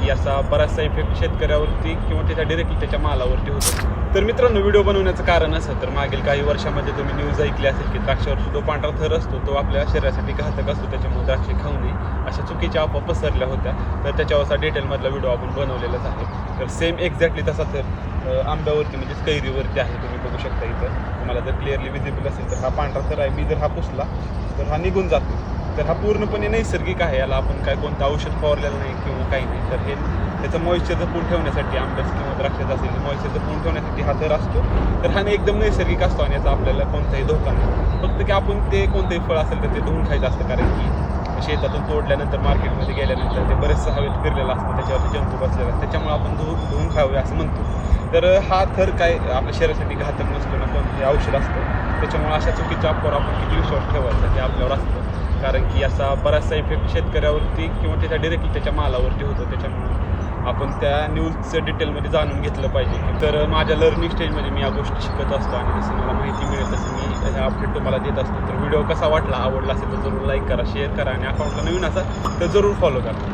की याचा बराचसा इफेक्ट शेतकऱ्यावरती किंवा त्याच्या डिरेक्टली त्याच्या मालावरती होतो. तर मित्रांनो, व्हिडिओ बनवण्याचं कारण असं तर मागील काही वर्षामध्ये तुम्ही न्यूज ऐकली असेल की द्राक्षावरचा जो पांढरा थर असतो तो आपल्या शरीरासाठी घातक असतो, त्याच्यामुळे द्राक्षे खाऊ नये अशा चुकीच्या अफवा पसरल्या होत्या. तर त्याच्यावरचा डिटेलमधला व्हिडिओ आपण बनवलेलाच आहे. तर सेम एक्झॅक्टली तसा थर आंब्यावरती म्हणजेच कैरीवरती आहे. तुम्ही बघू शकता इथं, तुम्हाला जर क्लिअरली विजिबल असेल तर हा पांढरा थर आहे. मी जर हा पुसला तर हा निघून जातो. तर हा पूर्णपणे नैसर्गिक आहे, याला आपण काय कोणतं औषध फवारलेलं नाही किंवा काही नाही. तर हे त्याचं मॉइश्चर जपून ठेवण्यासाठी, आंब्याचं किंवा द्राक्षाचं असेल मॉइश्चर जपून ठेवण्यासाठी हा थर असतो. तर हा एकदम नैसर्गिक असतो आणि याचा आपल्याला कोणताही धोका नाही. फक्त की आपण ते कोणतंही फळ असेल तर ते धुवून खायचं असतं, कारण की शेतातून तोडल्यानंतर मार्केटमध्ये गेल्यानंतर ते बरेचसं हवेत फिरलेलं असतं, त्याच्यावरती जंतू बसलेला असतं, त्याच्यामुळे आपण धुवून खावे असं म्हणतो. तर हा थर काय आपल्या शरीरासाठी घातक नसतो ना, कोणते औषध असतं. त्याच्यामुळे अशा चुकीच्या अफवावर आपण किती विश्वास ठेवायचा ते आपल्यावर असतं, कारण की याचा बराचसा इफेक्ट शेतकऱ्यावरती किंवा त्याच्या डिरेक्टली त्याच्या मालावरती होतो. त्याच्यामुळे आपण त्या न्यूजचं डिटेलमध्ये जाणून घेतलं पाहिजे. तर माझ्या लर्निंग स्टेजमध्ये मी या गोष्टी शिकत असतो आणि जसं मला माहिती मिळेल तसं मी ह्या अपडेट तुम्हाला देत असतो. तर व्हिडिओ कसा वाटला, आवडला असेल तर जरूर लाईक करा, शेअर करा आणि अकाउंटला नवीन असाल तर जरूर फॉलो करा.